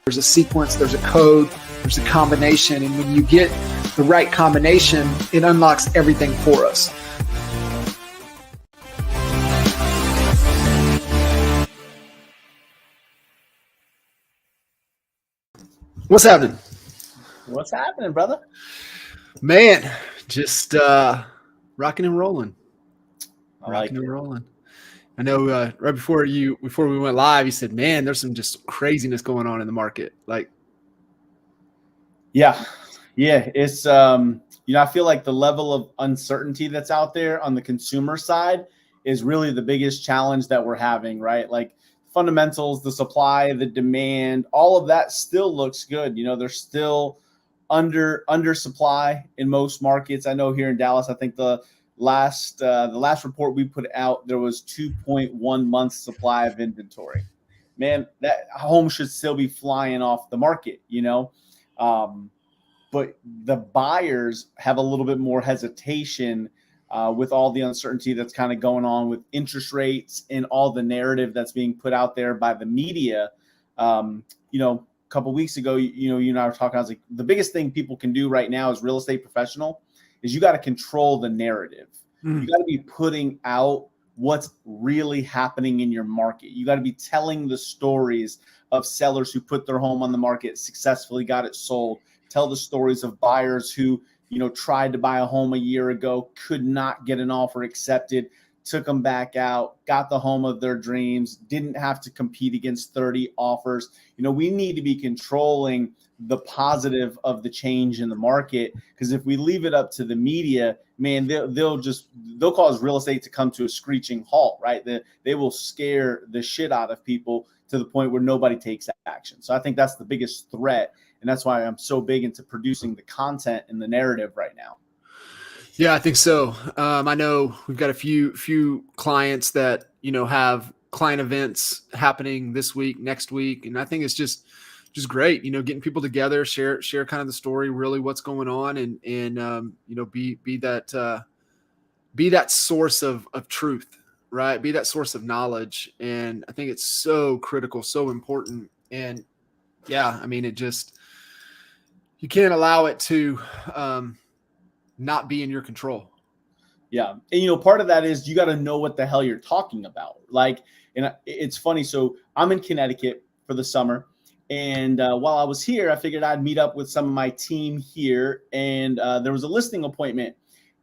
There's a sequence, there's a code, there's a combination. And when you get the right combination, it unlocks everything for us. What's happening? What's happening, brother? Man, just rocking and rolling. Rocking and rolling. I know right before we went live, you said, man, there's some just craziness going on in the market. Like, yeah. It's I feel like the level of uncertainty that's out there on the consumer side is really the biggest challenge that we're having, right? Like fundamentals, the supply, the demand, all of that still looks good. There's still under supply in most markets. I know here in Dallas, I think the last report we put out, there was 2.1 months supply of inventory. Man, that home should still be flying off the market, but the buyers have a little bit more hesitation with all the uncertainty that's kind of going on with interest rates and all the narrative that's being put out there by the media. A couple of weeks ago, you and I were talking, I was like, the biggest thing people can do right now as real estate professional is you got to control the narrative. You got to be putting out what's really happening in your market. You got to be telling the stories of sellers who put their home on the market, successfully got it sold. Tell the stories of buyers who, tried to buy a home a year ago, could not get an offer accepted, took them back out, got the home of their dreams, didn't have to compete against 30 offers. We need to be controlling the positive of the change in the market, because if we leave it up to the media, man, they'll cause real estate to come to a screeching halt, right? They will scare the shit out of people to the point where nobody takes action. So I think that's the biggest threat. And that's why I'm so big into producing the content and the narrative right now. Yeah, I think so. I know we've got a few clients that, have client events happening this week, next week. And I think it's just great, getting people together, share kind of the story, really what's going on, and be that source of truth, right? Be that source of knowledge. And I think it's so critical, so important. And yeah, I mean, you can't allow it to not be in your control. Yeah. And, part of that is you got to know what the hell you're talking about. Like, and it's funny. So I'm in Connecticut for the summer. And while I was here, I figured I'd meet up with some of my team here. And there was a listing appointment.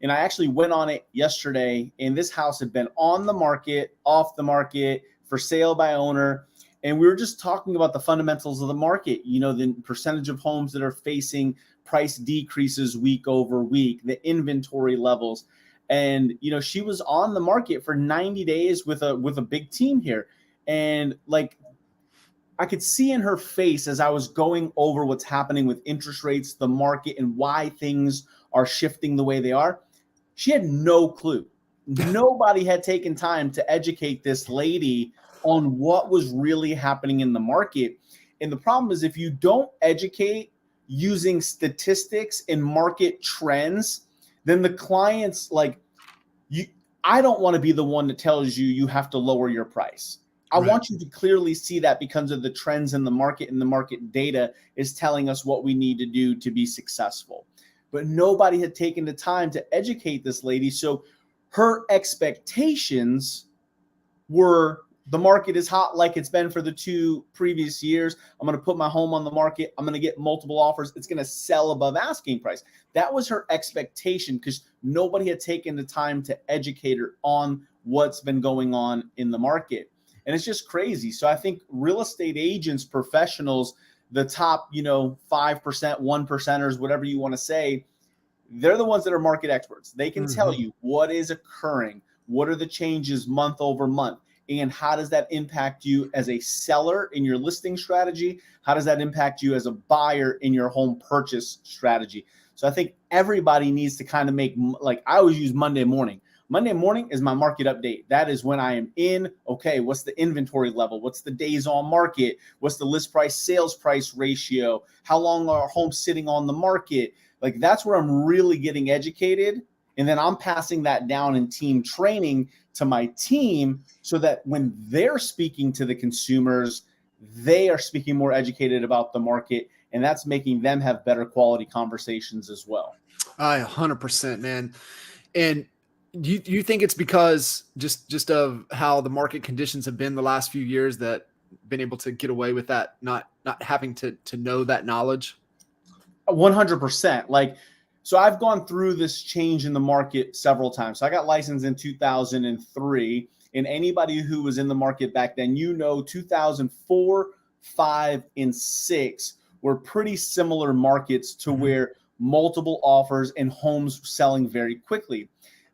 And I actually went on it yesterday. And this house had been on the market, off the market, for sale by owner. And we were just talking about the fundamentals of the market, the percentage of homes that are facing price decreases week over week, the inventory levels. And, she was on the market for 90 days with a big team here. And like, I could see in her face as I was going over what's happening with interest rates, the market, and why things are shifting the way they are. She had no clue. Nobody had taken time to educate this lady on what was really happening in the market. And the problem is, if you don't educate using statistics and market trends, then the clients, I don't want to be the one that tells you have to lower your price. I want you to clearly see that because of the trends in the market, and the market data is telling us what we need to do to be successful. But nobody had taken the time to educate this lady. So her expectations were, the market is hot like it's been for the 2 previous years. I'm going to put my home on the market. I'm going to get multiple offers. It's going to sell above asking price. That was her expectation, because nobody had taken the time to educate her on what's been going on in the market. And it's just crazy. So I think real estate agents, professionals, the top, 5%, 1%ers, whatever you want to say, they're the ones that are market experts. They can tell you what is occurring, what are the changes month over month, and how does that impact you as a seller in your listing strategy? How does that impact you as a buyer in your home purchase strategy? So I think everybody needs to kind of make, like I always use Monday morning. Monday morning is my market update. That is when I am in, okay, what's the inventory level? What's the days on market? What's the list price sales price ratio? How long are homes sitting on the market? Like that's where I'm really getting educated. And then I'm passing that down in team training to my team so that when they're speaking to the consumers, they are speaking more educated about the market, and that's making them have better quality conversations as well. 100%, man. And do you think it's because just of how the market conditions have been the last few years that been able to get away with that, not having to know that knowledge? 100%. Like, so I've gone through this change in the market several times. So I got licensed in 2003, and anybody who was in the market back then, 2004, 5, and 6 were pretty similar markets to where multiple offers and homes selling very quickly.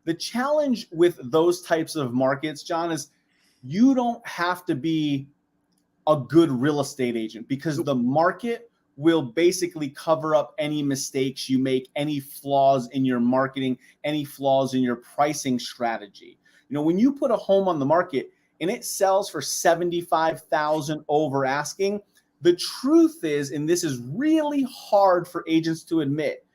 The challenge with those types of markets, John, is you don't have to be a good real estate agent because the market will basically cover up any mistakes you make, any flaws in your marketing, any flaws in your pricing strategy. When you put a home on the market and it sells for $75,000 over asking, the truth is, and this is really hard for agents to admit,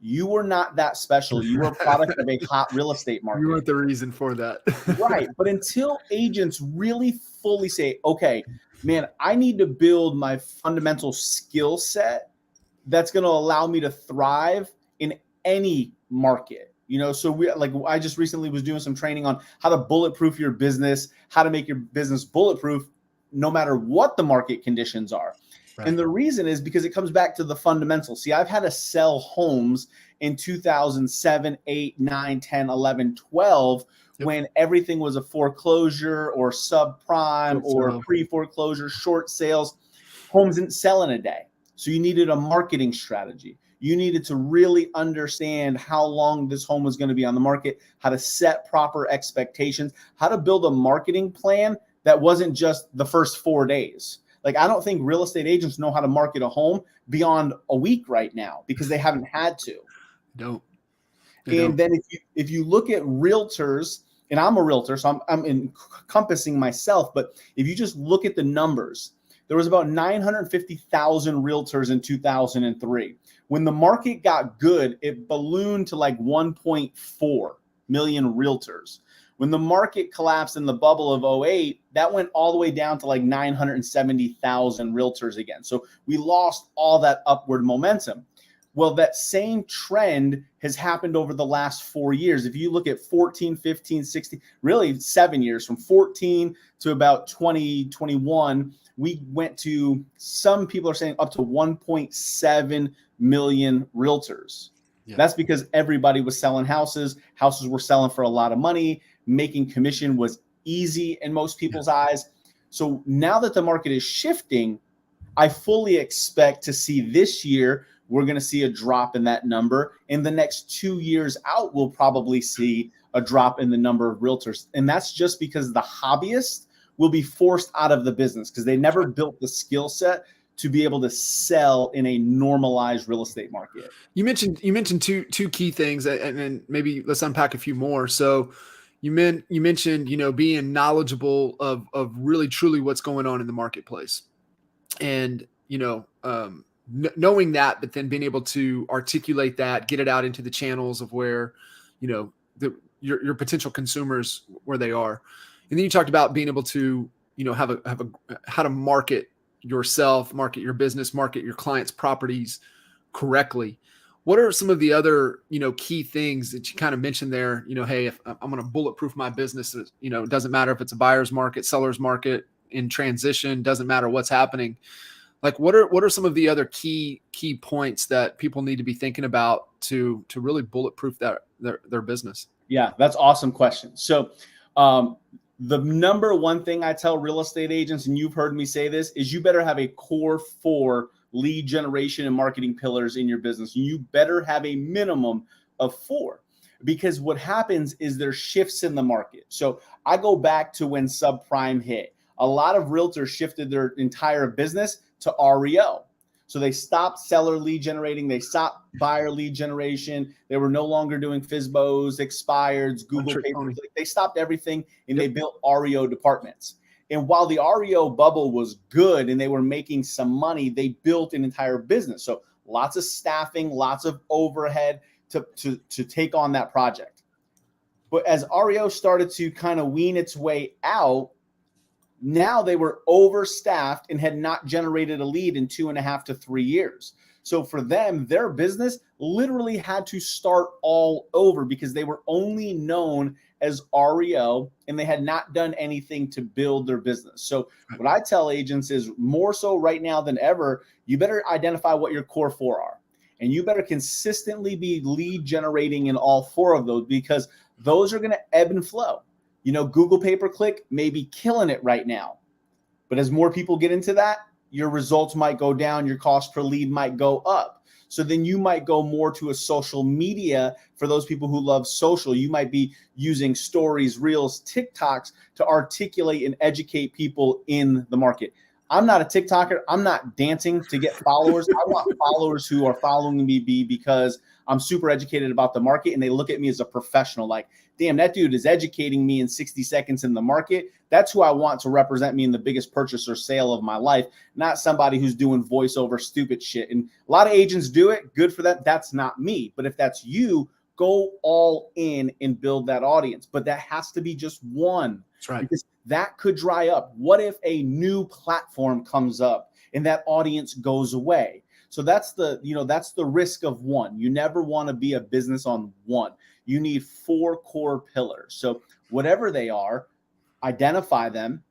you were not that special. You were a product of a hot real estate market. You weren't the reason for that. Right. But until agents really fully say, okay, man, I need to build my fundamental skill set that's going to allow me to thrive in any market. So I just recently was doing some training on how to bulletproof your business, how to make your business bulletproof no matter what the market conditions are. Right. And the reason is because it comes back to the fundamentals. See, I've had to sell homes in 2007, 8, 9, 10, 11, 12, when everything was a foreclosure or subprime or pre-foreclosure, short sales. Homes didn't sell in a day. So you needed a marketing strategy. You needed to really understand how long this home was going to be on the market, how to set proper expectations, how to build a marketing plan that wasn't just the first 4 days. Like, I don't think real estate agents know how to market a home beyond a week right now because they haven't had to. Don't. And then if you look at realtors, and I'm a realtor, so I'm encompassing myself, but if you just look at the numbers, there was about 950,000 realtors in 2003. When the market got good, it ballooned to like 1.4 million realtors. When the market collapsed in the bubble of 08, that went all the way down to like 970,000 realtors again. So we lost all that upward momentum. Well, that same trend has happened over the last 4 years. If you look at 14, 15, 16, really 7 years, from 14 to about 2021, we went to, some people are saying, up to 1.7 million realtors. Yeah. That's because everybody was selling houses. Houses were selling for a lot of money. Making commission was easy in most people's eyes. So now that the market is shifting, I fully expect to see this year, we're going to see a drop in that number. In the next 2 years out, we'll probably see a drop in the number of realtors. And that's just because the hobbyists will be forced out of the business because they never built the skill set to be able to sell in a normalized real estate market. You mentioned two key things, and then maybe let's unpack a few more. So you mentioned, being knowledgeable of really truly what's going on in the marketplace, and knowing that, but then being able to articulate that, get it out into the channels of where, your potential consumers, where they are. And then you talked about being able to, have how to market yourself, market your business, market your clients' properties correctly. What are some of the other, key things that you kind of mentioned there? Hey, if I'm going to bulletproof my business, it doesn't matter if it's a buyer's market, seller's market, in transition, doesn't matter what's happening. Like, what are some of the other key points that people need to be thinking about to really bulletproof their business? Yeah, that's an awesome question. So, the number one thing I tell real estate agents, and you've heard me say this, is you better have a core 4 lead generation and marketing pillars in your business. You better have a minimum of 4, because what happens is there's shifts in the market. So I go back to when subprime hit. A lot of realtors shifted their entire business to REO. So they stopped seller lead generating. They stopped buyer lead generation. They were no longer doing FSBOs, expireds, Google pay-per-click. They stopped everything, and they built REO departments. And while the REO bubble was good and they were making some money, they built an entire business. So lots of staffing, lots of overhead to take on that project. But as REO started to kind of wean its way out, now they were overstaffed and had not generated a lead in 2.5 to 3 years. So for them, their business literally had to start all over because they were only known as REO and they had not done anything to build their business. So what I tell agents is more so right now than ever, you better identify what your core four are. And you better consistently be lead generating in all four of those because those are going to ebb and flow. You know, Google pay-per-click may be killing it right now. But as more people get into that, your results might go down, your cost per lead might go up. So then you might go more to a social media for those people who love social. You might be using stories, reels, TikToks to articulate and educate people in the market. I'm not a TikToker. I'm not dancing to get followers. I want followers who are following me because I'm super educated about the market and they look at me as a professional. Like, damn, that dude is educating me in 60 seconds in the market. That's who I want to represent me in the biggest purchase or sale of my life, not somebody who's doing voiceover stupid shit. And a lot of agents do it. Good for them. That's not me. But if that's you, go all in and build that audience. But that has to be just one. That's right. Because that could dry up. What if a new platform comes up and that audience goes away? So that's the risk of one. You never want to be a business on one. You need 4 core pillars. So whatever they are, identify them,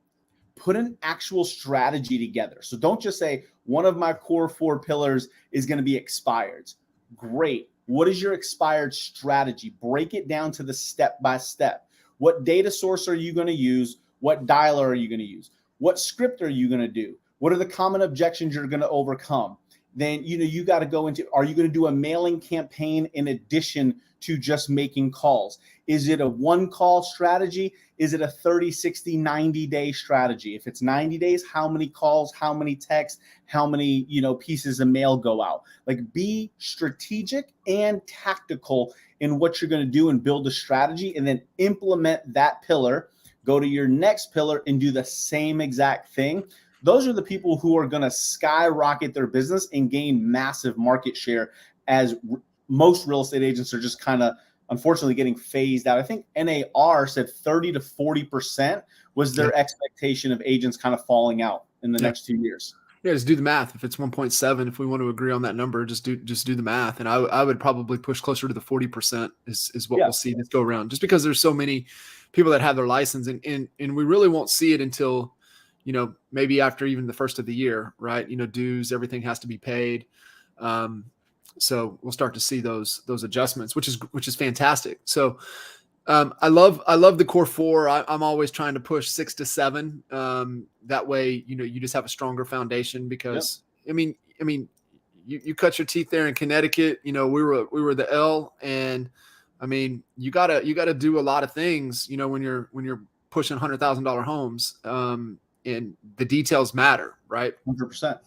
put an actual strategy together. So don't just say one of my core 4 pillars is going to be expireds. Great. What is your expired strategy? Break it down to the step by step. What data source are you going to use? What dialer are you going to use? What script are you going to do? What are the common objections you're going to overcome? Then, you got to go into, are you going to do a mailing campaign in addition to just making calls? Is it a 1-call strategy? Is it a 30, 60, 90-day strategy? If it's 90 days, how many calls, how many texts, how many, pieces of mail go out? Like, be strategic and tactical in what you're going to do and build a strategy, and then implement that pillar. Go to your next pillar and do the same exact thing. Those are the people who are going to skyrocket their business and gain massive market share, as most real estate agents are just kind of, unfortunately, getting phased out. I think NAR said 30 to 40% was their expectation of agents kind of falling out in the next 2 years. Yeah, just do the math. If it's 1.7, if we want to agree on that number, just do the math. And I would probably push closer to the 40% is what we'll see this go around, just because there's so many people that have their license, and we really won't see it until, maybe after even the first of the year, right? Dues, everything has to be paid. So we'll start to see those adjustments, which is fantastic. So I love the core 4. I'm always trying to push 6 to 7. That way, you just have a stronger foundation because you cut your teeth there in Connecticut. We were the L, and you gotta do a lot of things, when you're pushing $100,000 homes. And the details matter, right? 100%.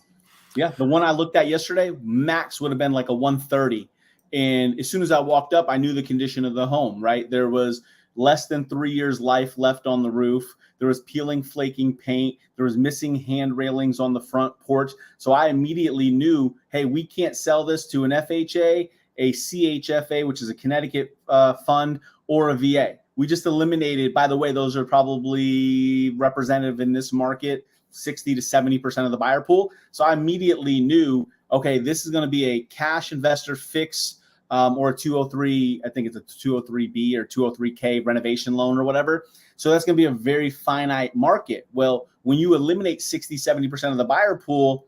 Yeah. The one I looked at yesterday, max would have been like a 130. And as soon as I walked up, I knew the condition of the home, right? There was less than 3 years life left on the roof. There was peeling, flaking paint. There was missing hand railings on the front porch. So I immediately knew, hey, we can't sell this to an FHA, a CHFA, which is a Connecticut fund, or a VA. We just eliminated, by the way, those are probably representative in this market, 60 to 70% of the buyer pool. So I immediately knew, okay, this is going to be a cash investor fix or a 203, I think it's a 203B or 203K renovation loan or whatever. So that's going to be a very finite market. Well, when you eliminate 60, 70% of the buyer pool,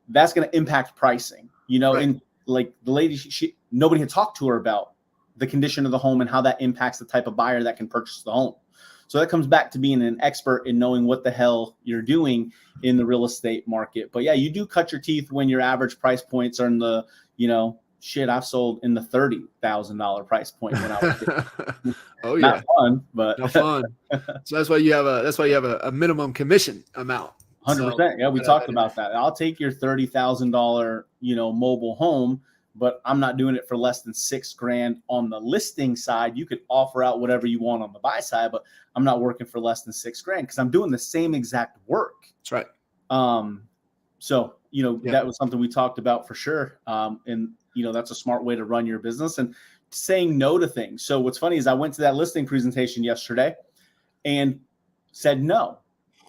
that's going to impact pricing, right. And like the lady, nobody had talked to her about the condition of the home and how that impacts the type of buyer that can purchase the home. So that comes back to being an expert in knowing what the hell you're doing in the real estate market. But yeah, you do cut your teeth when your average price points are in the, I've sold in the $30,000 price point when I was oh yeah, not fun, but not fun. So that's why you have a minimum commission amount. So 100%. Yeah, we gotta have talked that in there. about that. I'll take your $30,000, mobile home, but I'm not doing it for less than $6,000 on the listing side. You could offer out whatever you want on the buy side, but I'm not working for less than $6,000 because I'm doing the same exact work. That's right. So, Yeah. that was something we talked about for sure. And, that's a smart way to run your business and saying no to things. So what's funny is I went to that listing presentation yesterday and said no.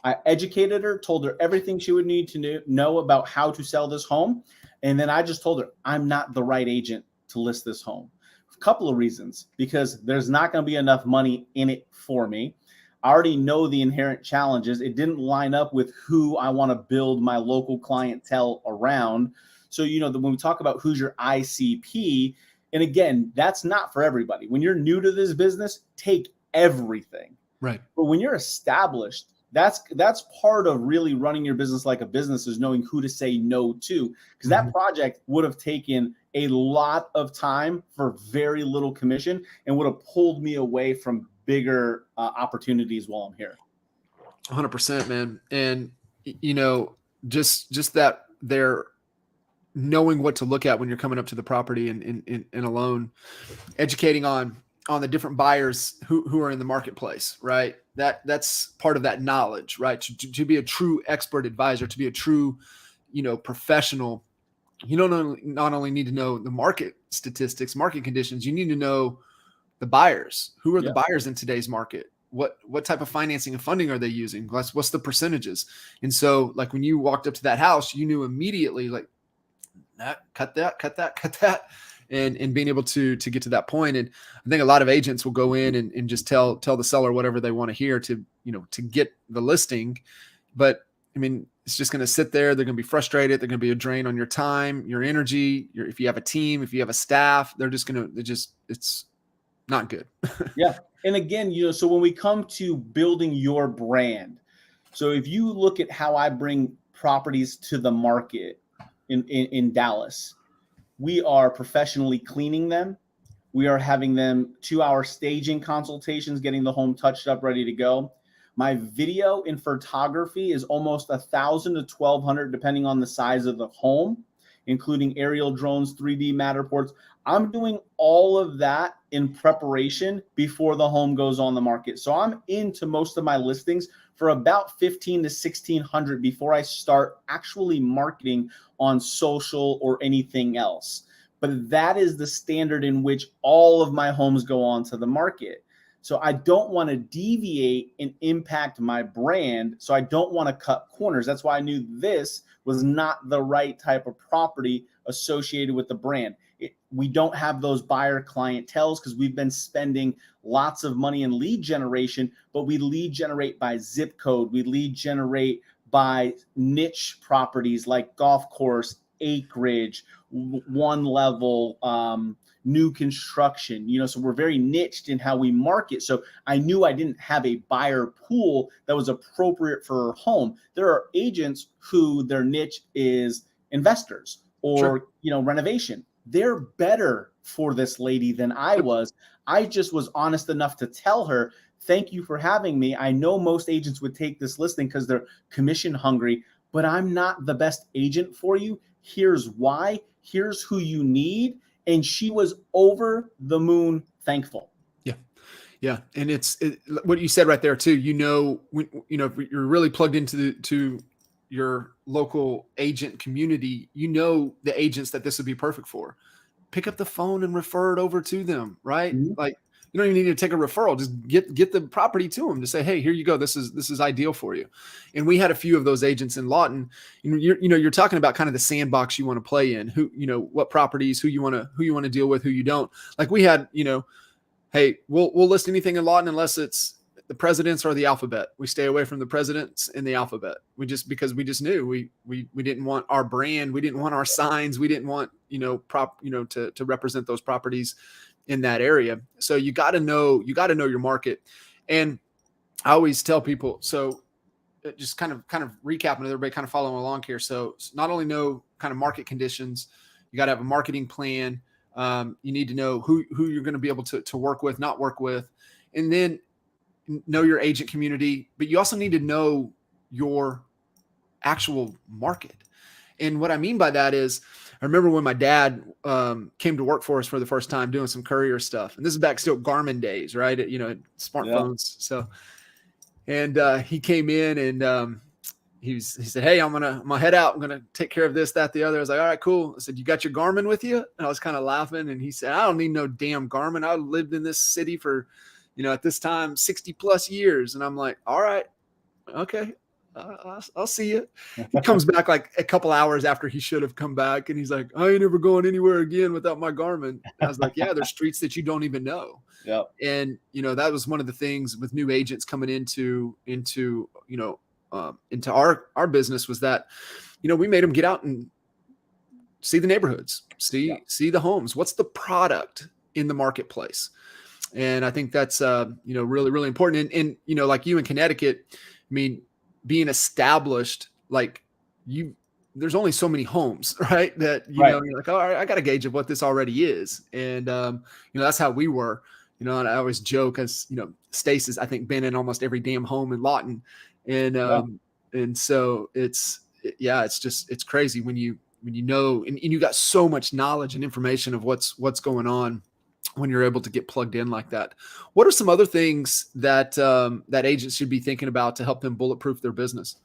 I educated her, told her everything she would need to know about how to sell this home. And then I just told her, I'm not the right agent to list this home. A couple of reasons, because there's not going to be enough money in it for me. I already know the inherent challenges. It didn't line up with who I want to build my local clientele around. So, when we talk about who's your ICP, and again, that's not for everybody. When you're new to this business, take everything. Right. But when you're established, that's part of really running your business like a business, is knowing who to say no to, because that project would have taken a lot of time for very little commission and would have pulled me away from bigger opportunities while I'm here. 100%, man. And just that they're knowing what to look at when you're coming up to the property and a loan, educating on the different buyers who are in the marketplace, right? That's part of that knowledge, right? To be a true expert advisor, to be a true, professional, you not only need to know the market statistics, market conditions, you need to know the buyers. Who are the buyers in today's market? What type of financing and funding are they using? What's the percentages? And so, like, when you walked up to that house, you knew immediately, like, cut that. And being able to get to that point. And I think a lot of agents will go in and just tell the seller whatever they want to hear to get the listing. But I mean, it's just going to sit there. They're going to be frustrated. They're going to be a drain on your time, your energy. If you have a team, if you have a staff, it's not good. Yeah. And again, so when we come to building your brand, so if you look at how I bring properties to the market in Dallas, we are professionally cleaning them. We are having them 2-hour staging consultations, getting the home touched up, ready to go. My video and photography is almost $1,000 to $1,200, depending on the size of the home, including aerial drones, 3D Matterports. I'm doing all of that in preparation before the home goes on the market. So I'm into most of my listings for about $1,500 to $1,600 before I start actually marketing on social or anything else. But that is the standard in which all of my homes go onto the market. So I don't want to deviate and impact my brand. So I don't want to cut corners. That's why I knew this was not the right type of property associated with the brand. We don't have those buyer clienteles because we've been spending lots of money in lead generation, but we lead generate by zip code. We lead generate by niche properties like golf course, acreage, one level, new construction, so we're very niched in how we market. So I knew I didn't have a buyer pool that was appropriate for her home. There are agents who their niche is investors or, renovation. They're better for this lady than I was. I just was honest enough to tell her, thank you for having me. I know most agents would take this listing because they're commission hungry, but I'm not the best agent for you. Here's why. Here's who you need. And she was over the moon thankful. Yeah. And it's what you said right there too. When, if you're really plugged to your local agent community, the agents that this would be perfect for. Pick up the phone and refer it over to them, right? Mm-hmm. Like, you don't even need to take a referral. Just get the property to them to say, hey, here you go. This is ideal for you. And we had a few of those agents in Lawton. You're talking about kind of the sandbox you want to play in. Who, what properties, who you want to deal with, who you don't. Like we had, hey, we'll list anything in Lawton unless it's the presidents or the alphabet. We stay away from the presidents and the alphabet. Because we just knew we didn't want our brand, we didn't want our signs, we didn't want to represent those properties in that area. So you got to know your market. And I always tell people, so just kind of recapping, everybody kind of following along here. So not only know kind of market conditions, you got to have a marketing plan. You need to know who you're going to be able to work with, not work with, and then know your agent community. But you also need to know your actual market. And what I mean by that is, I remember when my dad came to work for us for the first time doing some courier stuff. And this is back still Garmin days, right? Smartphones. So, and he came in and he said, "Hey, I'm gonna head out. I'm gonna take care of this, that, the other." I was like, "All right, cool." I said, "You got your Garmin with you?" And I was kind of laughing. And he said, "I don't need no damn Garmin. I lived in this city for, at this time, 60 plus years." And I'm like, "All right, okay. I'll see you." He comes back like a couple hours after he should have come back. And he's like, "I ain't never going anywhere again without my Garmin." And I was like, "Yeah, there's streets that you don't even know." Yep. And, that was one of the things with new agents coming into our business was that, we made them get out and see the neighborhoods, see the homes. What's the product in the marketplace? And I think that's, really, really important. And, like you in Connecticut, I mean, being established, like there's only so many homes, right? That, you're like, all right, I got a gauge of what this already is. And, that's how we were, and I always joke as, Stace has, I think, been in almost every damn home in Lawton. And so it's crazy when you know, and you got so much knowledge and information of what's going on when you're able to get plugged in like that. What are some other things that that agents should be thinking about to help them bulletproof their business?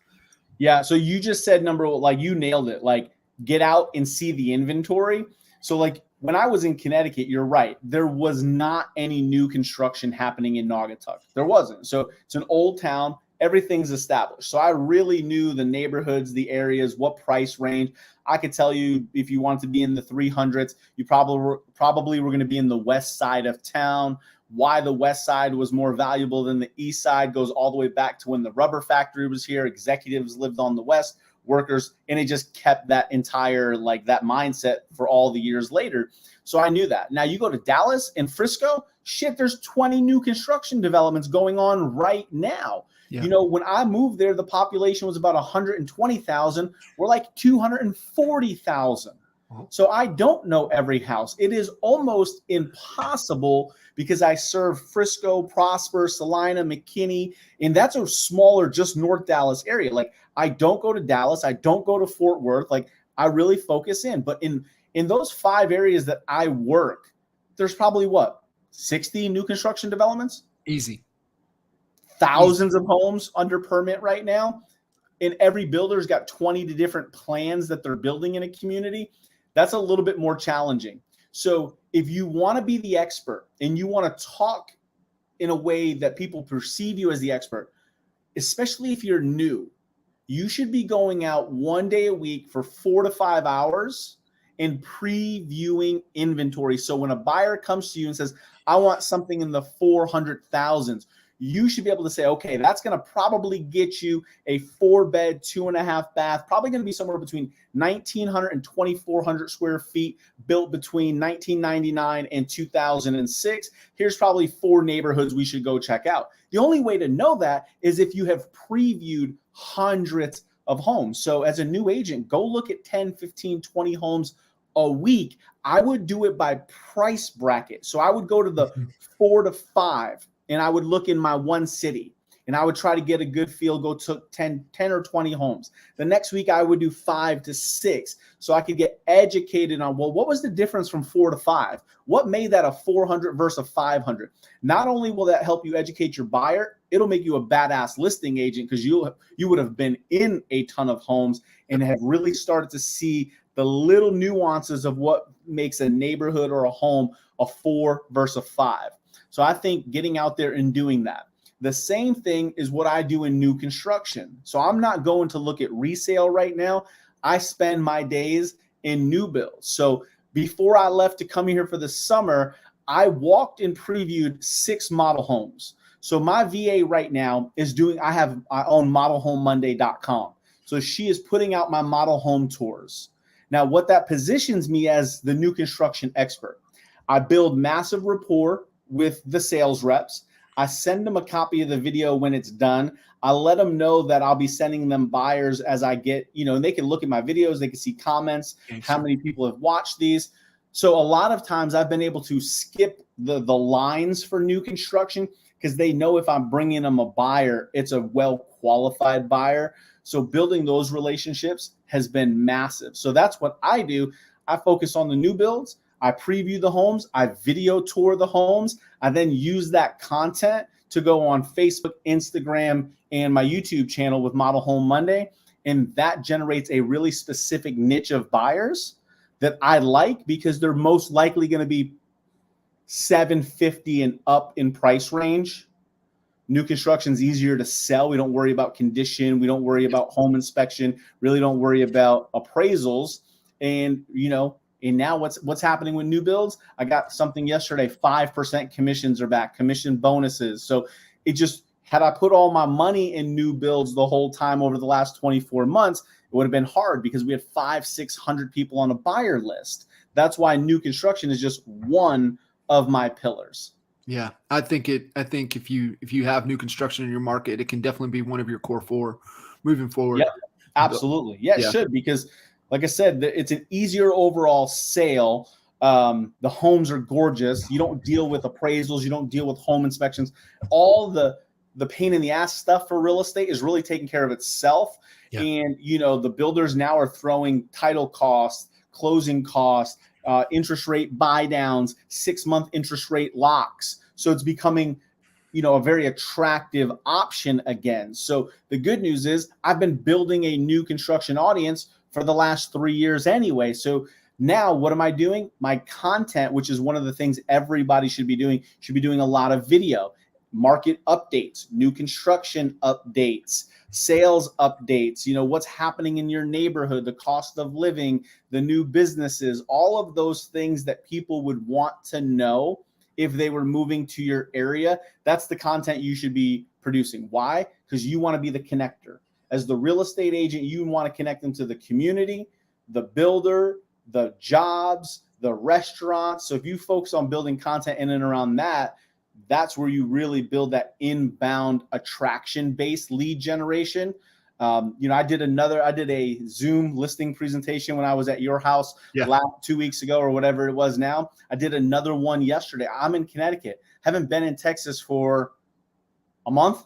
Yeah. So you just said you nailed it. Like, get out and see the inventory. So like when I was in Connecticut, you're right. There was not any new construction happening in Naugatuck. There wasn't. So it's an old town. Everything's established. So I really knew the neighborhoods, the areas, what price range. I could tell you if you wanted to be in the 300s, you probably were going to be in the west side of town. Why the west side was more valuable than the east side goes all the way back to when the rubber factory was here. Executives lived on the west, workers, and it just kept that entire that mindset for all the years later. So I knew that. Now you go to Dallas and Frisco, shit, there's 20 new construction developments going on right now. Yeah. When I moved there, the population was about 120,000. We're like 240,000. So I don't know every house. It is almost impossible because I serve Frisco, Prosper, Salina, McKinney, and that's a smaller, just North Dallas area. Like, I don't go to Dallas. I don't go to Fort Worth. Like, I really focus in. But in those 5 areas that I work, there's probably 60 new construction developments? Easy. Thousands of homes under permit right now. And every builder's got 20 different plans that they're building in a community. That's a little bit more challenging. So if you want to be the expert and you want to talk in a way that people perceive you as the expert, especially if you're new, you should be going out 1 day a week for 4 to 5 hours and previewing inventory. So when a buyer comes to you and says, "I want something in the 400,000s," you should be able to say, okay, that's going to probably get you a 4-bed, 2.5 bath, probably going to be somewhere between 1,900 and 2,400 square feet, built between 1999 and 2006. Here's probably 4 neighborhoods we should go check out. The only way to know that is if you have previewed hundreds of homes. So as a new agent, go look at 10, 15, 20 homes a week. I would do it by price bracket. So I would go to the 4 to 5. And I would look in my one city and I would try to get a good feel, go to 10 or 20 homes. The next week I would do 5 to 6. So I could get educated on, well, what was the difference from 4 to 5? What made that a 400 versus a 500? Not only will that help you educate your buyer, it'll make you a badass listing agent because you would have been in a ton of homes and have really started to see the little nuances of what makes a neighborhood or a home a 4 versus a 5. So I think getting out there and doing that. The same thing is what I do in new construction. So I'm not going to look at resale right now. I spend my days in new builds. So before I left to come here for the summer, I walked and previewed 6 model homes. So my VA right now is I own modelhomemonday.com. So she is putting out my model home tours. Now, what that positions me as the new construction expert. I build massive rapport with the sales reps. I send them a copy of the video when it's done. I let them know that I'll be sending them buyers as I get, and they can look at my videos. They can see comments, how many people have watched these. So a lot of times I've been able to skip the lines for new construction because they know if I'm bringing them a buyer, it's a well-qualified buyer. So building those relationships has been massive. So that's what I do. I focus on the new builds. I preview the homes. I video tour the homes. I then use that content to go on Facebook, Instagram, and my YouTube channel with Model Home Monday. And that generates a really specific niche of buyers that I like, because they're most likely going to be 750 and up in price range. New construction is easier to sell. We don't worry about condition. We don't worry about home inspection. Really don't worry about appraisals. And, and now what's happening with new builds? I got something yesterday, 5% commissions are back, commission bonuses. So it just, had I put all my money in new builds the whole time over the last 24 months, it would have been hard, because we had 500-600 people on a buyer list. That's why new construction is just one of my pillars. Yeah, I think if you have new construction in your market, it can definitely be one of your core 4 moving forward. Yeah, absolutely. Yeah, it should, because like I said, it's an easier overall sale. The homes are gorgeous. You don't deal with appraisals. You don't deal with home inspections. All the pain in the ass stuff for real estate is really taking care of itself. Yeah. And, the builders now are throwing title costs, closing costs, interest rate buy downs, 6-month interest rate locks. So it's becoming, a very attractive option again. So the good news is I've been building a new construction audience for the last 3 years anyway. So now what am I doing? My content, which is one of the things everybody should be doing a lot of video. Market updates, new construction updates, sales updates, what's happening in your neighborhood, the cost of living, the new businesses, all of those things that people would want to know if they were moving to your area. That's the content you should be producing. Why? Because you want to be the connector. As the real estate agent, you want to connect them to the community, the builder, the jobs, the restaurants. So if you focus on building content in and around that, that's where you really build that inbound attraction-based lead generation. I did a Zoom listing presentation when I was at your house 2 weeks ago or whatever it was now. I did another one yesterday. I'm in Connecticut. Haven't been in Texas for a month.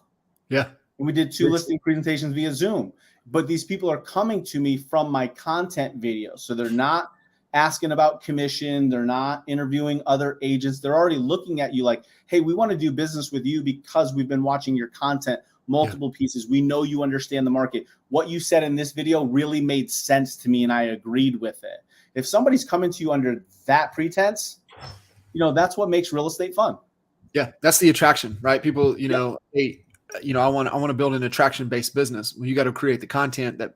Yeah. And we did 2 listing presentations via Zoom. But these people are coming to me from my content videos. So they're not asking about commission. They're not interviewing other agents. They're already looking at you like, hey, we want to do business with you because we've been watching your content, multiple pieces. We know you understand the market. What you said in this video really made sense to me, and I agreed with it. If somebody's coming to you under that pretense, that's what makes real estate fun. Yeah, that's the attraction, right? People, hey, I want to build an attraction-based business. Well, you got to create the content that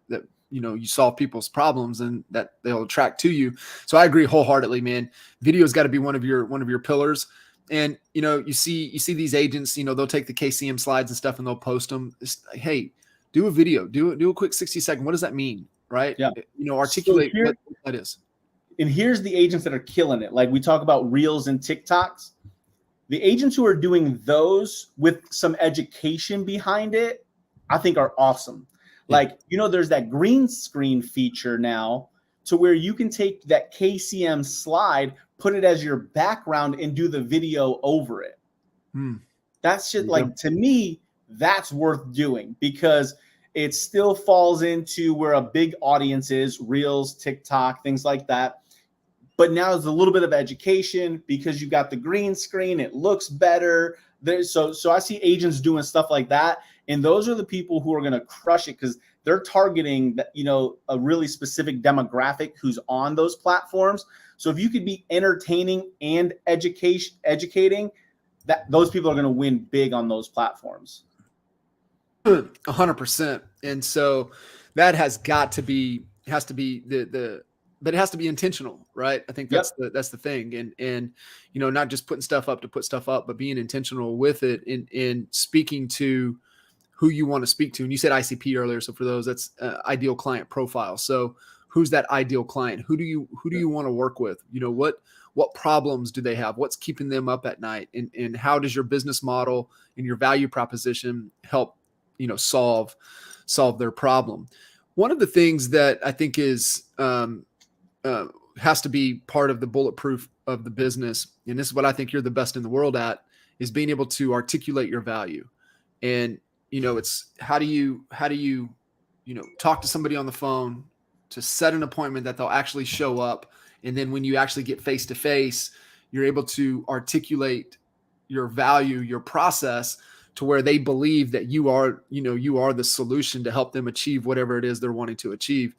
you solve people's problems and that they'll attract to you. So I agree wholeheartedly, man. Video's got to be one of your pillars. And, you see these agents, they'll take the KCM slides and stuff and they'll post them. It's like, hey, do a video, do a quick 60-second. What does that mean? Right. Yeah. Articulate what that is. And here's the agents that are killing it. Like we talk about reels and TikToks. The agents who are doing those with some education behind it, I think are awesome. Like, there's that green screen feature now to where you can take that KCM slide, put it as your background and do the video over it. That's just like, to me, that's worth doing because it still falls into where a big audience is, Reels, TikTok, things like that. But now there's a little bit of education because you've got the green screen. It looks better. So I see agents doing stuff like that. And those are the people who are going to crush it because they're targeting that, a really specific demographic who's on those platforms. So if you could be entertaining and educating, that those people are going to win big on those platforms. 100%. And so that has to be but it has to be intentional, right? I think that's the thing. And not just putting stuff up to put stuff up, but being intentional with it in speaking to who you want to speak to. And you said ICP earlier. So for those, that's ideal client profile. So who's that ideal client? Who do you want to work with? What problems do they have? What's keeping them up at night? And how does your business model and your value proposition help, solve their problem? One of the things that I think is, has to be part of the bulletproof of the business, and this is what I think you're the best in the world at, is being able to articulate your value. And it's how do you talk to somebody on the phone, to set an appointment that they'll actually show up. And then when you actually get face to face, you're able to articulate your value, your process, to where they believe that you are the solution to help them achieve whatever it is they're wanting to achieve.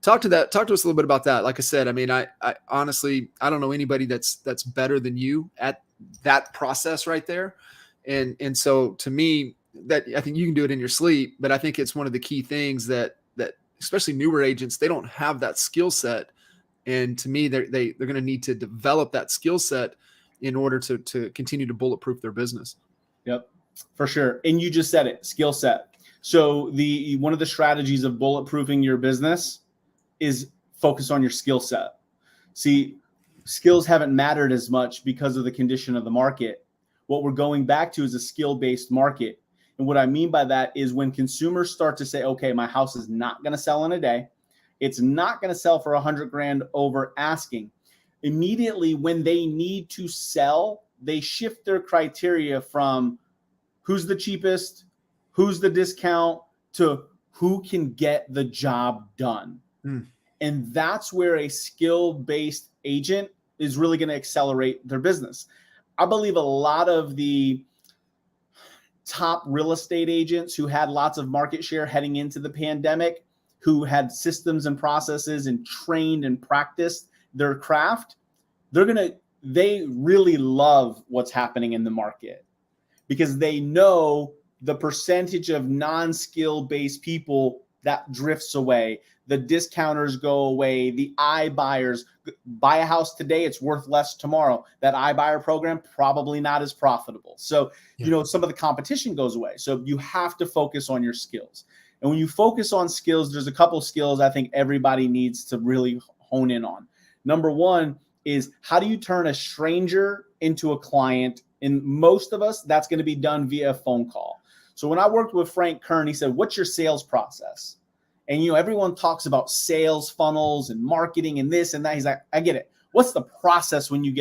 Talk to us a little bit about that. Like I said, I mean, I honestly, I don't know anybody that's better than you at that process right there. And so to me, that I think you can do it in your sleep, but I think it's one of the key things that especially newer agents, they don't have that skill set. And to me, they're going to need to develop that skill set in order to continue to bulletproof their business. Yep, for sure. And you just said it, skill set. So one of the strategies of bulletproofing your business is focus on your skill set. See, skills haven't mattered as much because of the condition of the market. What we're going back to is a skill-based market. And what I mean by that is when consumers start to say, okay, my house is not going to sell in a day. It's not going to sell for $100,000 over asking. Immediately when they need to sell, they shift their criteria from who's the cheapest, who's the discount, to who can get the job done. And that's where a skill-based agent is really going to accelerate their business. I believe a lot of the top real estate agents who had lots of market share heading into the pandemic, who had systems and processes and trained and practiced their craft, they really love what's happening in the market, because they know the percentage of non-skill based people that drifts away. The discounters go away. The iBuyers buy a house today, it's worth less tomorrow. That iBuyer program, probably not as profitable. So, some of the competition goes away. So you have to focus on your skills. And when you focus on skills, there's a couple skills I think everybody needs to really hone in on. Number one is, how do you turn a stranger into a client? And most of us, that's going to be done via a phone call. So when I worked with Frank Kern, he said, what's your sales process? And, everyone talks about sales funnels and marketing and this and that. He's like, I get it. What's the process when you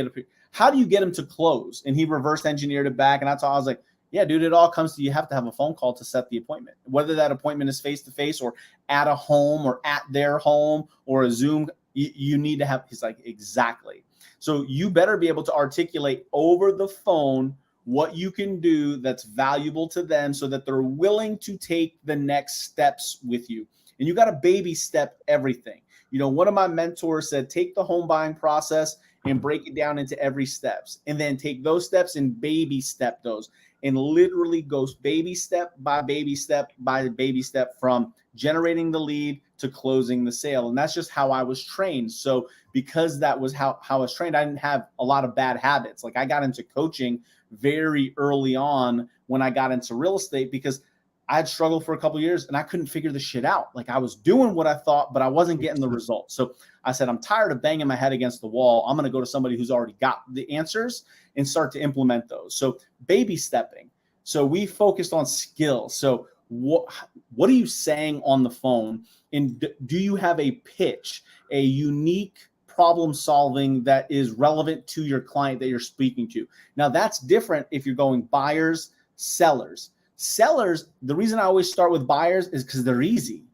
how do you get them to close? And he reverse engineered it back. And that's all I was like, yeah, dude, it all comes to, you have to have a phone call to set the appointment. Whether that appointment is face-to-face or at a home or at their home or a Zoom, you need to have, he's like, exactly. So you better be able to articulate over the phone what you can do that's valuable to them so that they're willing to take the next steps with you. And you got to baby step everything. One of my mentors said, take the home buying process and break it down into every steps, and then take those steps and baby step those, and literally goes baby step by baby step by baby step from generating the lead to closing the sale. And that's just how I was trained. So because that was how I was trained, I didn't have a lot of bad habits. Like, I got into coaching very early on when I got into real estate, because I had struggled for a couple of years and I couldn't figure the shit out. Like, I was doing what I thought, but I wasn't getting the results. So I said, I'm tired of banging my head against the wall. I'm going to go to somebody who's already got the answers and start to implement those. So baby stepping. So we focused on skills. So what are you saying on the phone? And do you have a pitch, a unique problem solving that is relevant to your client that you're speaking to? Now, that's different if you're going buyers, sellers. Sellers, the reason I always start with buyers is because they're easy.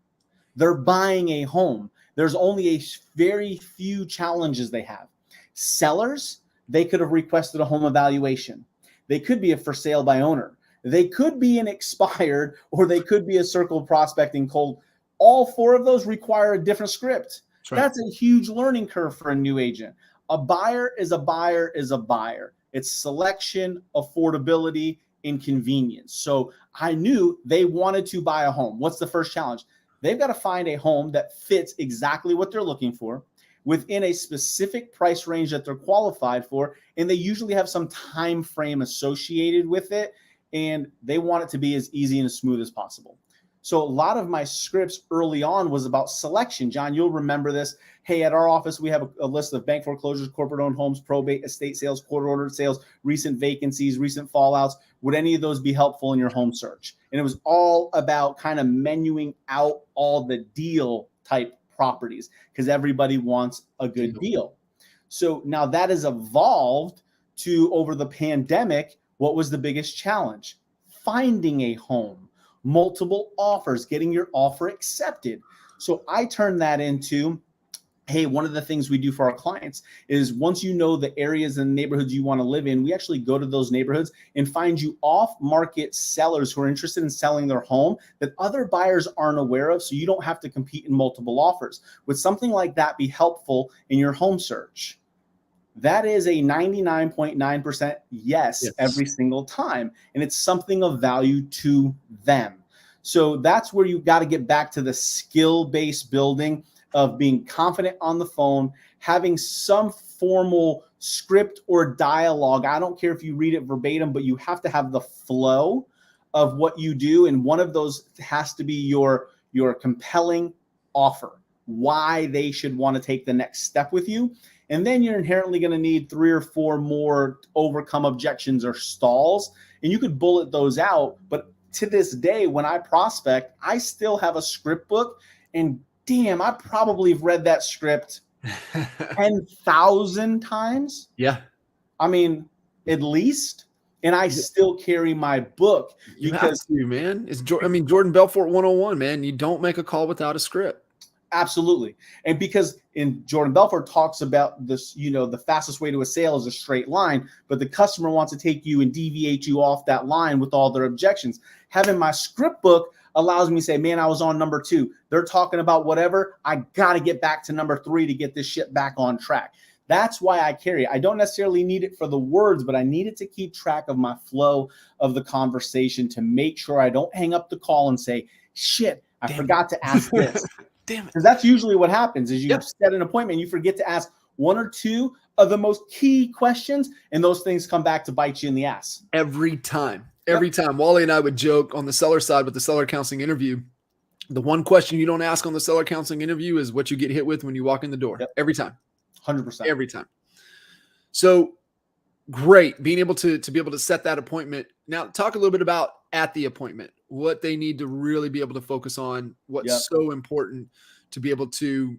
They're buying a home. There's only a very few challenges they have. Sellers, they could have requested a home evaluation. They could be a for sale by owner. They could be an expired, or they could be a circle prospecting cold. All four of those require a different script. Right. That's a huge learning curve for a new agent. A buyer is a buyer is a buyer. It's selection, affordability, and convenience. So I knew they wanted to buy a home. What's the first challenge? They've got to find a home that fits exactly what they're looking for, within a specific price range that they're qualified for, and they usually have some time frame associated with it, and they want it to be as easy and as smooth as possible. So a lot of my scripts early on was about selection. John, you'll remember this. Hey, at our office, we have a list of bank foreclosures, corporate-owned homes, probate, estate sales, court-ordered sales, recent vacancies, recent fallouts. Would any of those be helpful in your home search? And it was all about kind of menuing out all the deal type properties, because everybody wants a good deal. So now that has evolved to, over the pandemic, what was the biggest challenge? Finding a home. multiple offers, getting your offer accepted. So I turn that into, hey, one of the things we do for our clients is once you know the areas and neighborhoods you want to live in, we actually go to those neighborhoods and find you off-market sellers who are interested in selling their home that other buyers aren't aware of, so you don't have to compete in multiple offers. Would something like that be helpful in your home search? That is a 99.9% yes every single time. And it's something of value to them. So that's where you got to get back to the skill-based building of being confident on the phone, having some formal script or dialogue. I don't care if you read it verbatim, but you have to have the flow of what you do. And one of those has to be your compelling offer, why they should want to take the next step with you. And then you're inherently going to need 3 or 4 more to overcome objections or stalls. And you could bullet those out. But to this day, when I prospect, I still have a script book. And damn, I probably have read that script 10,000 times. Yeah. I mean, at least. And I still carry my book. You have to, man. Jordan Belfort 101, man. You don't make a call without a script. Absolutely. And because in Jordan Belfort talks about this, the fastest way to a sale is a straight line, but the customer wants to take you and deviate you off that line with all their objections. Having my script book allows me to say, man, I was on number 2. They're talking about whatever. I got to get back to number 3 to get this shit back on track. That's why I carry it. I don't necessarily need it for the words, but I need it to keep track of my flow of the conversation to make sure I don't hang up the call and say, shit, I forgot to ask this. Damn it. Because that's usually what happens is you set an appointment, you forget to ask 1 or 2 of the most key questions, and those things come back to bite you in the ass. Every time. Every time. Wally and I would joke on the seller side with the seller counseling interview. The one question you don't ask on the seller counseling interview is what you get hit with when you walk in the door. Every time. 100%. Every time. So great being able to be able to set that appointment. Now talk a little bit about at the appointment, what they need to really be able to focus on, what's so important to be able to,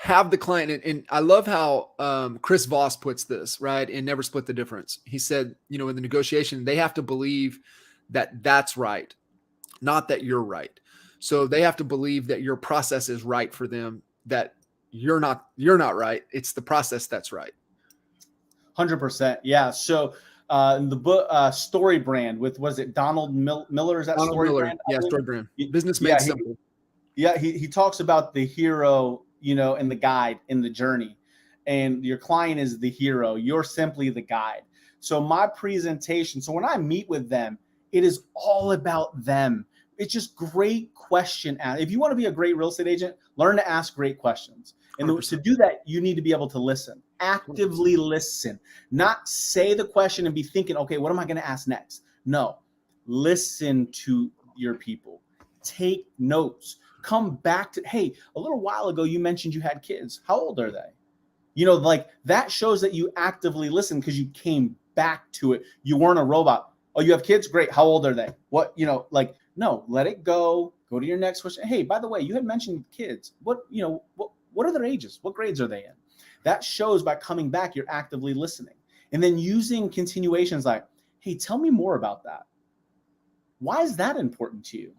have the client. And I love how Chris Voss puts this, right? And Never Split the Difference. He said, in the negotiation, they have to believe that that's right, not that you're right. So they have to believe that your process is right for them, that you're not right. It's the process that's right. 100%. Yeah. So in the book, Story Brand with, was it Donald Miller? Is that Donald Story Miller. Brand? Yeah, Story Brand. Business Made Simple. He talks about the hero, and the guide in the journey. And your client is the hero. You're simply the guide. So my presentation, so when I meet with them, it is all about them. It's just great question. If you want to be a great real estate agent, learn to ask great questions. And to do that, you need to be able to listen, actively listen, not say the question and be thinking, okay, what am I going to ask next? No, listen to your people, take notes, come back to, hey, a little while ago, you mentioned you had kids. How old are they? Like that shows that you actively listen because you came back to it. You weren't a robot. Oh, you have kids? Great. How old are they? What, no, let it go. Go to your next question. Hey, by the way, you had mentioned kids. What are their ages? What grades are they in? That shows by coming back, you're actively listening. And then using continuations like, hey, tell me more about that. Why is that important to you?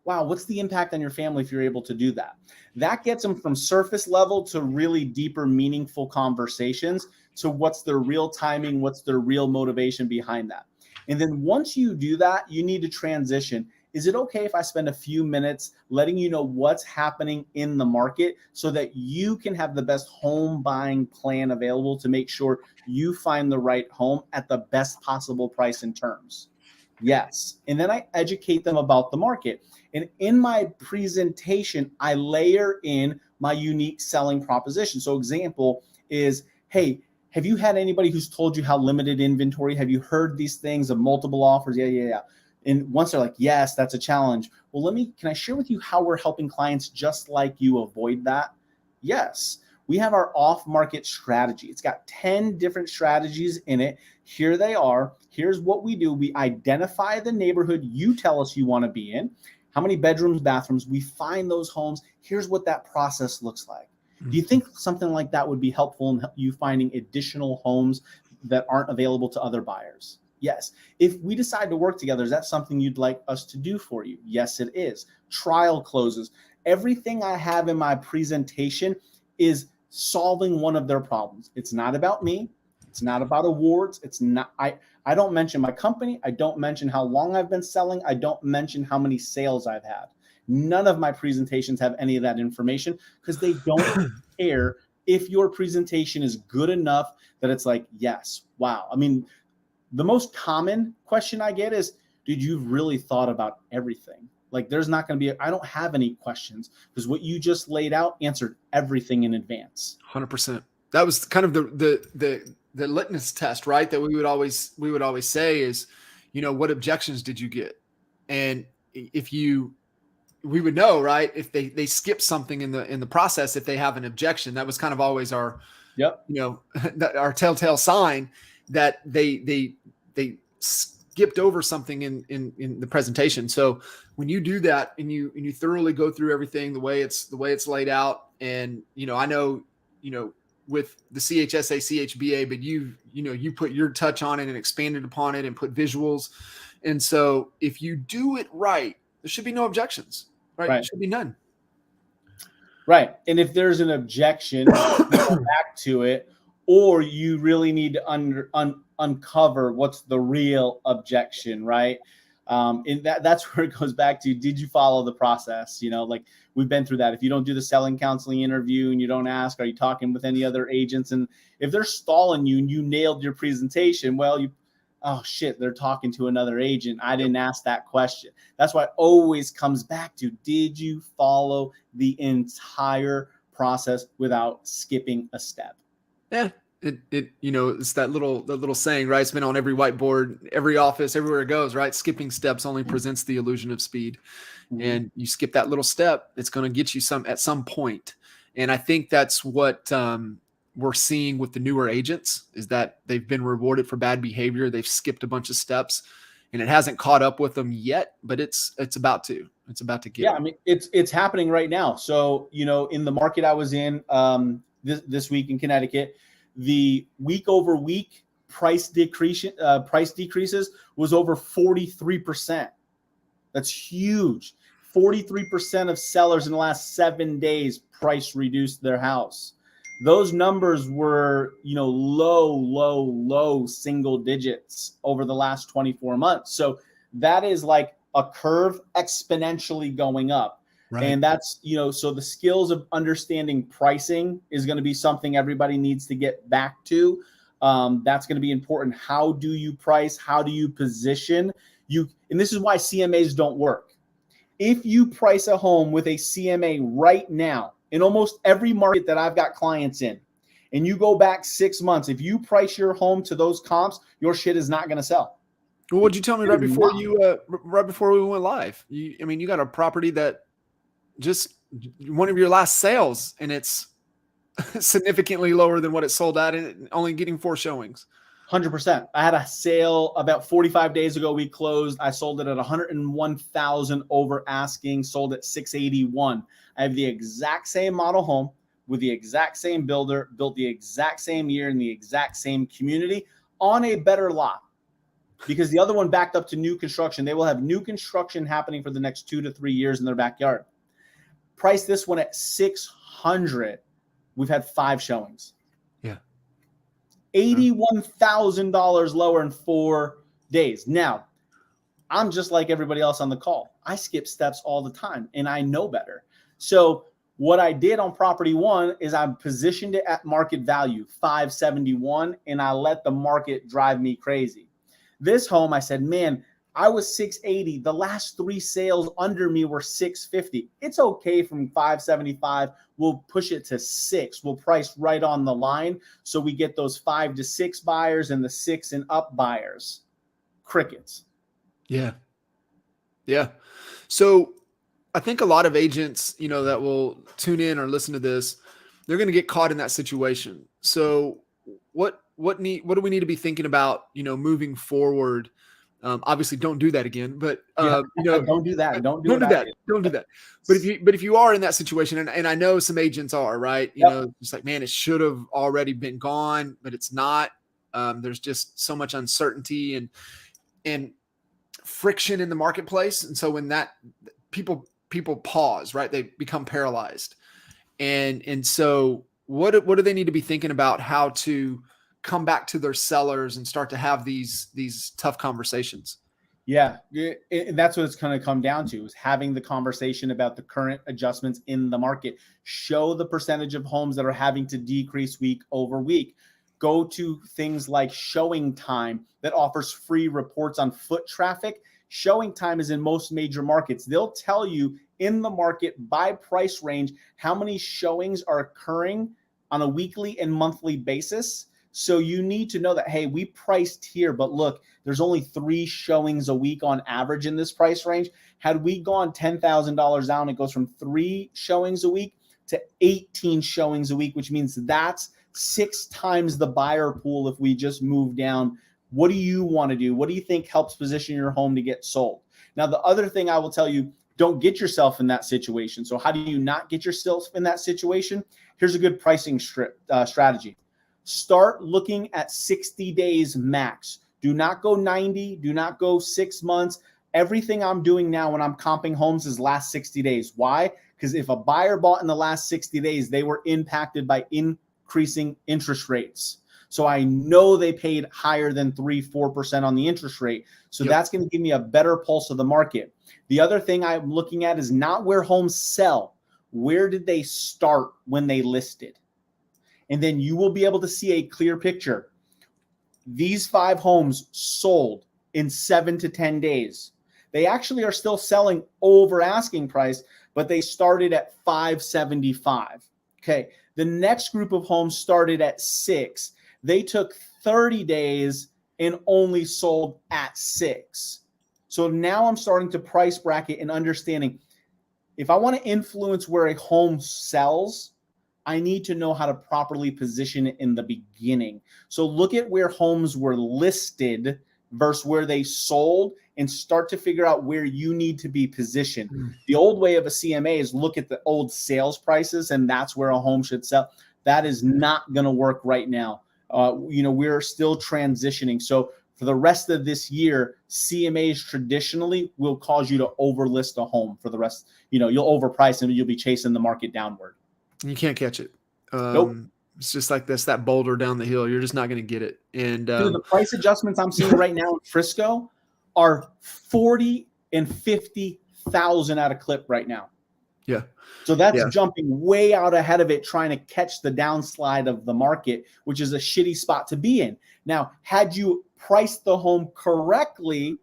Wow, what's the impact on your family if you're able to do that? That gets them from surface level to really deeper, meaningful conversations. So what's their real timing? What's their real motivation behind that? And then once you do that, you need to transition. Is it okay if I spend a few minutes letting you know what's happening in the market so that you can have the best home buying plan available to make sure you find the right home at the best possible price and terms? Yes. And then I educate them about the market. And in my presentation, I layer in my unique selling proposition. So example is, hey, have you had anybody who's told you how limited inventory? Have you heard these things of multiple offers? Yeah. And once they're like, yes, that's a challenge. Well, can I share with you how we're helping clients just like you avoid that? Yes. We have our off-market strategy. It's got 10 different strategies in it. Here they are. Here's what we do. We identify the neighborhood you tell us you want to be in. How many bedrooms, bathrooms? We find those homes. Here's what that process looks like. Do you think something like that would be helpful in you finding additional homes that aren't available to other buyers? Yes. If we decide to work together, is that something you'd like us to do for you? Yes, it is. Trial closes. Everything I have in my presentation is solving one of their problems. It's not about me. It's not about awards. It's not, I don't mention my company. I don't mention how long I've been selling. I don't mention how many sales I've had. None of my presentations have any of that information because they don't care if your presentation is good enough that it's like, yes, wow. I mean, the most common question I get is, dude, you've really thought about everything. Like there's not going to be, I don't have any questions because what you just laid out answered everything in advance. 100%. That was kind of the litmus test, right? That we would always say is, what objections did you get? And if we would know, right? If they skip something in the process, if they have an objection, that was kind of always our, our telltale sign that they skipped over something in the presentation. So when you do that and you thoroughly go through everything the way it's laid out, and I know with the CHSA, CHBA, but you put your touch on it and expanded upon it and put visuals, and so if you do it right, there should be no objections, right? There should be none. Right, and if there's an objection, go back to it. Or you really need to uncover what's the real objection, right? And that's where it goes back to, did you follow the process? Like we've been through that. If you don't do the selling counseling interview and you don't ask, are you talking with any other agents? And if they're stalling you and you nailed your presentation, well, oh shit, they're talking to another agent. I didn't ask that question. That's why it always comes back to, did you follow the entire process without skipping a step? Yeah, it's that little saying, right? It's been on every whiteboard, every office, everywhere it goes, right? Skipping steps only presents the illusion of speed. Mm-hmm. And you skip that little step, it's going to get you at some point. And I think that's what we're seeing with the newer agents, is that they've been rewarded for bad behavior. They've skipped a bunch of steps, and it hasn't caught up with them yet, but it's about to. It's about to get. Yeah, I mean, it's happening right now. So in the market I was in this week in Connecticut, the week over week price decreases was over 43%. That's huge. 43% of sellers in the last 7 days price reduced their house. Those numbers were, low single digits over the last 24 months. So that is like a curve exponentially going up. Right. And that's, so the skills of understanding pricing is going to be something everybody needs to get back to. That's going to be important. How do you price? How do you position? And this is why CMAs don't work. If you price a home with a CMA right now, in almost every market that I've got clients in, and you go back 6 months, if you price your home to those comps, your shit is not going to sell. Well, what'd you tell me right before we went live? You got a property that just one of your last sales, and it's significantly lower than what it sold at, and only getting 4 showings. 100%. I had a sale about 45 days ago. We closed. I sold it at 101,000 over asking, sold at 681. I have the exact same model home with the exact same builder, built the exact same year in the exact same community on a better lot, because the other one backed up to new construction. They will have new construction happening for the next 2 to 3 years in their backyard. Price this one at 600. We've had 5 showings. Yeah. $81,000 lower in 4 days. Now, I'm just like everybody else on the call. I skip steps all the time, and I know better. So what I did on property 1 is I positioned it at market value, 571, and I let the market drive me crazy. This home, I said, man, I was 680. The last 3 sales under me were 650. It's okay from 575. We'll push it to 6. We'll price right on the line so we get those 5 to 6 buyers and the 6 and up buyers. Crickets. Yeah. Yeah. So I think a lot of agents, that will tune in or listen to this, they're going to get caught in that situation. So what do we need to be thinking about, moving forward? Obviously don't do that again, but don't do that. Don't do that. But if you are in that situation, and I know some agents are, right, it's like, man, it should have already been gone, but it's not. There's just so much uncertainty and friction in the marketplace. And so when that people pause, right? They become paralyzed. And so what do they need to be thinking about how to come back to their sellers and start to have these tough conversations? Yeah, and that's what it's going to come down to, is having the conversation about the current adjustments in the market. Show the percentage of homes that are having to decrease week over week. Go to things like Showing Time that offers free reports on foot traffic. Showing Time is in most major markets. They'll tell you in the market by price range how many showings are occurring on a weekly and monthly basis. So you need to know that, hey, we priced here, but look, there's only 3 showings a week on average in this price range. Had we gone $10,000 down, it goes from 3 showings a week to 18 showings a week, which means that's 6 times the buyer pool if we just move down. What do you want to do? What do you think helps position your home to get sold? Now, the other thing I will tell you, don't get yourself in that situation. So how do you not get yourself in that situation? Here's a good pricing strategy. Start looking at 60 days max. Do not go 90. Do not go 6 months. Everything I'm doing now when I'm comping homes is last 60 days. Why? Because if a buyer bought in the last 60 days, they were impacted by increasing interest rates. So I know they paid higher than 3-4% on the interest rate. So that's going to give me a better pulse of the market. The other thing I'm looking at is not where homes sell. Where did they start when they listed? And then you will be able to see a clear picture. These 5 homes sold in 7 to 10 days. They actually are still selling over asking price, but they started at $575. Okay. The next group of homes started at 6. They took 30 days and only sold at 6. So now I'm starting to price bracket and understanding, if I want to influence where a home sells, I need to know how to properly position it in the beginning. So look at where homes were listed versus where they sold and start to figure out where you need to be positioned. The old way of a CMA is look at the old sales prices, and that's where a home should sell. That is not going to work right now. We're still transitioning. So for the rest of this year, CMAs traditionally will cause you to overlist a home for the rest. You'll overprice and you'll be chasing the market downward. You can't catch it. Nope. It's just like that boulder down the hill. You're just not going to get it. And dude, the price adjustments I'm seeing right now in Frisco are 40 and 50,000 at a clip right now. Yeah. So that's jumping way out ahead of it, trying to catch the downslide of the market, which is a shitty spot to be in. Now, had you priced the home correctly,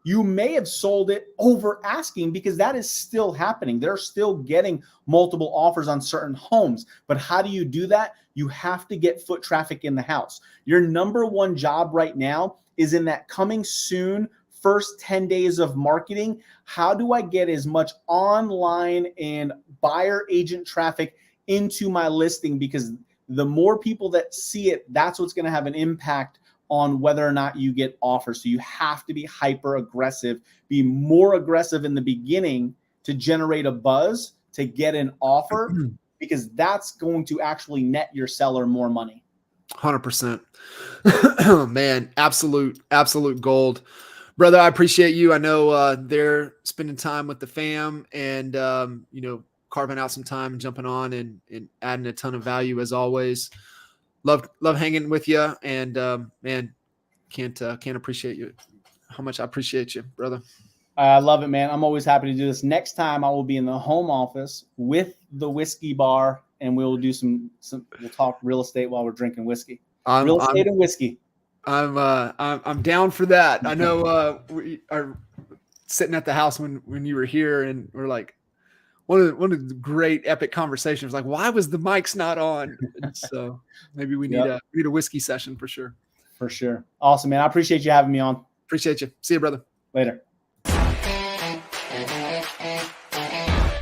you may have sold it over asking, because that is still happening. They're still getting multiple offers on certain homes. But how do you do that? You have to get foot traffic in the house. Your number one job right now is in that coming soon first 10 days of marketing. How do I get as much online and buyer agent traffic into my listing? Because the more people that see it, that's what's going to have an impact on whether or not you get offers. So you have to be hyper aggressive, be more aggressive in the beginning to generate a buzz, to get an offer, because that's going to actually net your seller more money. 100%. Man, absolute gold. Brother, I appreciate you. I know they're spending time with the fam and, carving out some time and jumping on and adding a ton of value as always. Love hanging with you, and man, can't appreciate you how much I appreciate you, brother. I love it, man. I'm always happy to do this. Next time I will be in the home office with the whiskey bar, and we'll do some we'll talk real estate while we're drinking whiskey. Real estate and whiskey. I'm down for that. I know we are sitting at the house when you were here, and we're like, one of the great epic conversations, like, why was the mics not on? And so maybe we need a whiskey session for sure. For sure. Awesome, man. I appreciate you having me on. Appreciate you. See you, brother. Later.